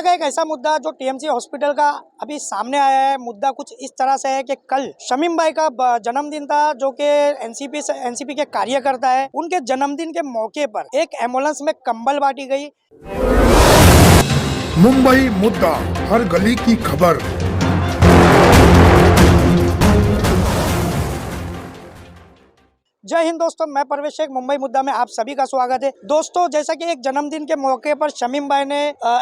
तरह का एक ऐसा मुद्दा जो टीएमसी हॉस्पिटल का अभी सामने आया है। मुद्दा कुछ इस तरह से है कि कल शमीम भाई का जन्मदिन था, जो कि एनसीपी के कार्यकर्ता है। उनके जन्मदिन के मौके पर एक एम्बुलेंस में कंबल बांटी गई। मुंबई मुद्दा, हर गली की खबर। जय हिंद दोस्तों, मैं परवेश शेख, मुंबई मुद्दा में आप सभी का स्वागत है। दोस्तों, जैसा कि एक जन्मदिन के मौके पर शमीम भाई ने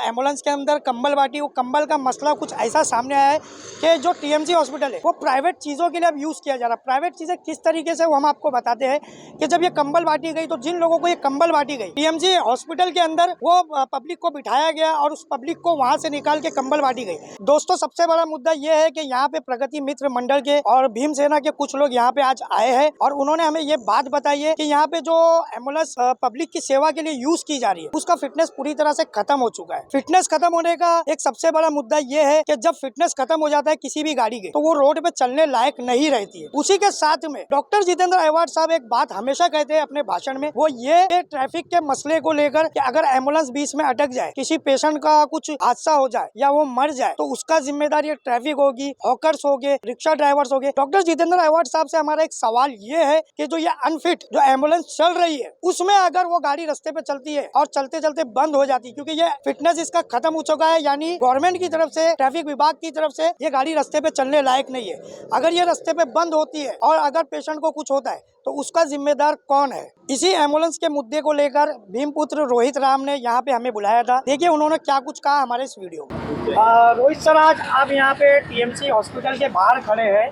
एम्बुलेंस के अंदर कंबल बांटी। वो कंबल का मसला कुछ ऐसा सामने आया है कि जो टीएमसी हॉस्पिटल है वो प्राइवेट चीज़ों के लिए अब यूज़ किया जा रहा है। प्राइवेट चीज़ें किस तरीके से वो हम आपको बताते हैं कि जब ये कंबल बांटी गई तो जिन लोगों को ये कंबल बांटी गई टीएमसी हॉस्पिटल के अंदर, वो पब्लिक को बिठाया गया और उस पब्लिक को वहाँ से निकाल के कंबल बांटी गई। दोस्तों, सबसे बड़ा मुद्दा ये है कि यहाँ पे प्रगति मित्र मंडल के और भीमसेना के कुछ लोग यहाँ पे आज आए हैं और उन्होंने हमें ये बात बताई है कि यहाँ पे जो एम्बुलेंस पब्लिक की सेवा के लिए यूज की जा रही है उसका फिटनेस पूरी तरह से खत्म हो चुका है। फिटनेस खत्म होने का एक सबसे बड़ा मुद्दा ये है कि जब फिटनेस खत्म हो जाता है किसी भी गाड़ी की, तो वो रोड पे चलने लायक नहीं रहती है। उसी के साथ में डॉक्टर जितेंद्र अहवाड साहब एक बात हमेशा कहते हैं अपने भाषण में, वो ये ट्रैफिक के मसले को लेकर कि अगर एम्बुलेंस बीच में अटक जाए, किसी पेशेंट का कुछ हादसा हो जाए या वो मर जाए, तो उसका जिम्मेदारी ट्रैफिक होगी, हॉकर्स हो गए, रिक्शा ड्राइवर्स हो गए। डॉक्टर जितेंद्र अहवाड साहब से हमारा एक सवाल ये है कि जो ये अनफिट जो एम्बुलेंस चल रही है उसमें अगर वो गाड़ी रास्ते पे चलती है और चलते चलते बंद हो जाती है, क्योंकि ये फिटनेस इसका खत्म हो चुका है, यानी गवर्नमेंट की तरफ से, ट्रैफिक विभाग की तरफ से ये गाड़ी रास्ते पे चलने लायक नहीं है। अगर ये रास्ते पे बंद होती है और अगर पेशेंट को कुछ होता है तो उसका जिम्मेदार कौन है? इसी एम्बुलेंस के मुद्दे को लेकर भीमपुत्र रोहित राम ने यहाँ पे हमें बुलाया था। देखिए उन्होंने क्या कुछ कहा हमारे इस वीडियो में। रोहित सर, आज आप यहाँ पे टीएमसी हॉस्पिटल के बाहर खड़े हैं,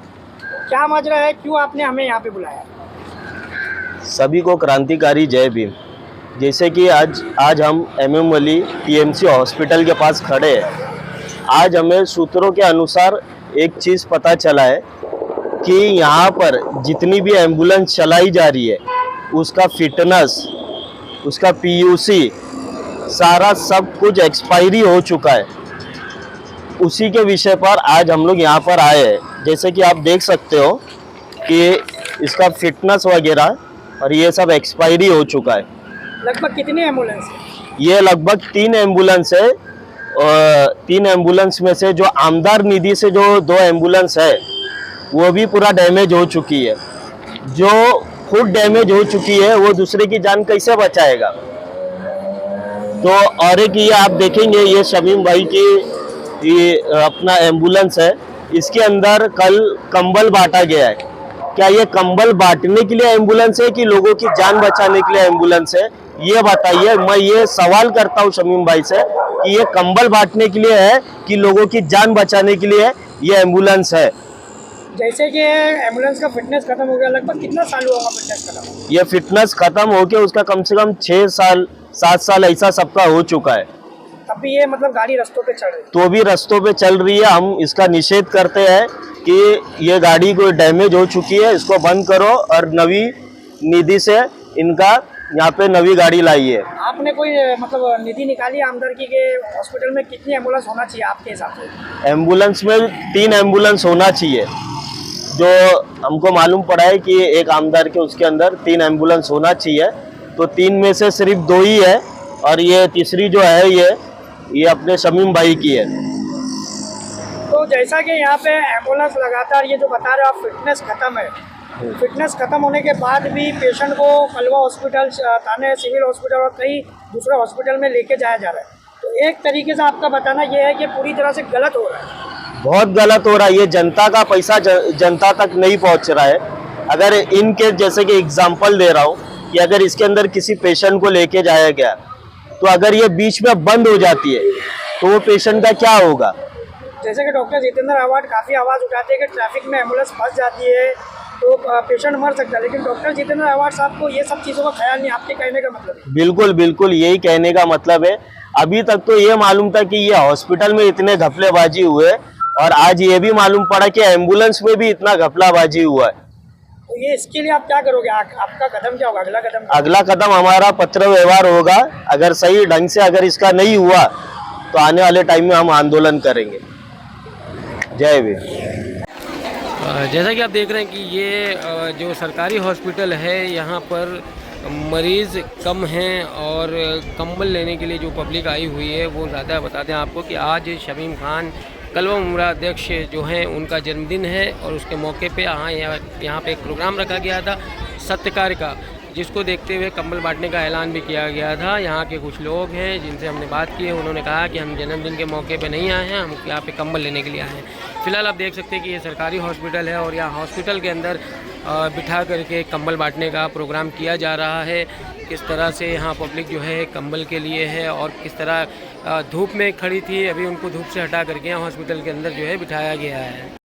क्या माजरा है, क्यों आपने हमें यहाँ पे बुलाया? सभी को क्रांतिकारी जय भीम। जैसे कि आज हम MM वली टीएमसी हॉस्पिटल के पास खड़े हैं। आज हमें सूत्रों के अनुसार एक चीज़ पता चला है कि यहाँ पर जितनी भी एम्बुलेंस चलाई जा रही है उसका फिटनेस, उसका PUC सारा सब कुछ एक्सपायरी हो चुका है। उसी के विषय पर आज हम लोग यहाँ पर आए हैं। जैसे कि आप देख सकते हो कि इसका फिटनेस वगैरह और ये सब एक्सपायरी हो चुका है। लगभग कितनी एम्बुलेंस है? ये लगभग 3 एम्बुलेंस है और 3 एम्बुलेंस में से जो आमदार निधि से जो 2 एम्बुलेंस है वो भी पूरा डैमेज हो चुकी है। जो खुद डैमेज हो चुकी है वो दूसरे की जान कैसे बचाएगा? तो और एक ये आप देखेंगे, ये शमीम भाई की ये अपना एम्बुलेंस है, इसके अंदर कल कंबल बांटा गया है। क्या ये कंबल बांटने के लिए एम्बुलेंस है कि लोगों की जान बचाने के लिए एम्बुलेंस है? ये बताइए। मैं ये सवाल करता हूँ शमीम भाई से कि ये कंबल बांटने के लिए है कि लोगों की जान बचाने के लिए ये एम्बुलेंस है? जैसे कि एम्बुलेंस का फिटनेस खत्म हो गया, लगभग कितना साल हुआ फिटनेस खत्म? ये फिटनेस खत्म होके उसका कम से कम 6 साल 7 साल ऐसा सबका हो चुका है। अभी ये मतलब गाड़ी रास्तों पे चल रही है? तो भी रास्तों पे चल रही है। हम इसका निषेध करते हैं कि ये गाड़ी कोई डैमेज हो चुकी है, इसको बंद करो और नवी निधि से इनका यहाँ पे नवी गाड़ी लाई है। आपने कोई मतलब निधि निकाली आमदरकी के? हॉस्पिटल में कितनी एम्बुलेंस होना चाहिए आपके हिसाब से? एम्बुलेंस में 3 एम्बुलेंस होना चाहिए। जो हमको मालूम पड़ा है कि एक आमदार के उसके अंदर 3 एम्बुलेंस होना चाहिए, तो 3 में से सिर्फ 2 ही है और ये तीसरी जो है ये अपने शमीम भाई की है। तो जैसा कि यहाँ पे एम्बुलेंस लगातार ये जो बता रहे हो आप फिटनेस खत्म है, फिटनेस खत्म होने के बाद भी पेशेंट को कलवा हॉस्पिटल, थाने सिविल हॉस्पिटल और कई दूसरे हॉस्पिटल में लेके जाया जा रहा है, तो एक तरीके से आपका बताना ये है कि पूरी तरह से गलत हो रहा है। बहुत गलत हो रहा है। ये जनता का पैसा जनता तक नहीं पहुँच रहा है। अगर इनके जैसे कि एग्जाम्पल दे रहा हूँ कि अगर इसके अंदर किसी पेशेंट को लेके जाया गया तो अगर ये बीच में बंद हो जाती है तो वो पेशेंट का क्या होगा? जैसे कि डॉक्टर जितेंद्र अहवाड काफ़ी आवाज़ उठाते हैं कि ट्रैफिक में एम्बुलेंस फंस जाती है तो पेशेंट मर सकता है, लेकिन डॉक्टर जितेंद्र अहवाड साहब को ये सब चीज़ों का ख्याल नहीं। आपके कहने का मतलब है? बिल्कुल बिल्कुल यही कहने का मतलब है। अभी तक तो ये मालूम था कि ये हॉस्पिटल में इतने घपलेबाजी हुए और आज ये भी मालूम पड़ा कि एम्बुलेंस में भी इतना घपलाबाजी हुआ है। तो ये इसके लिए आप क्या करोगे? आपका कदम क्या होगा? अगला कदम हमारा पत्र व्यवहार होगा। अगर सही ढंग से अगर इसका नहीं हुआ तो आने वाले टाइम में हम आंदोलन करेंगे। जय भीम। जैसा कि आप देख रहे हैं कि ये जो सरकारी हॉस्पिटल है यहाँ पर मरीज़ कम हैं और कंबल लेने के लिए जो पब्लिक आई हुई है वो ज़्यादा। बता दें आपको कि आज शमीम खान कलवा उम्रा अध्यक्ष जो हैं उनका जन्मदिन है और उसके मौके पे यहाँ पे एक प्रोग्राम रखा गया था सत्कार का, जिसको देखते हुए कंबल बांटने का ऐलान भी किया गया था। यहाँ के कुछ लोग हैं जिनसे हमने बात की है, उन्होंने कहा कि हम जन्मदिन के मौके पे नहीं आए हैं, हम यहाँ पे कंबल लेने के लिए आए हैं। फ़िलहाल आप देख सकते हैं कि ये सरकारी हॉस्पिटल है और यहाँ हॉस्पिटल के अंदर बिठा करके कंबल बांटने का प्रोग्राम किया जा रहा है। किस तरह से यहाँ पब्लिक जो है कंबल के लिए है और किस तरह धूप में खड़ी थी, अभी उनको धूप से हटा करके यहाँ हॉस्पिटल के अंदर जो है बिठाया गया है।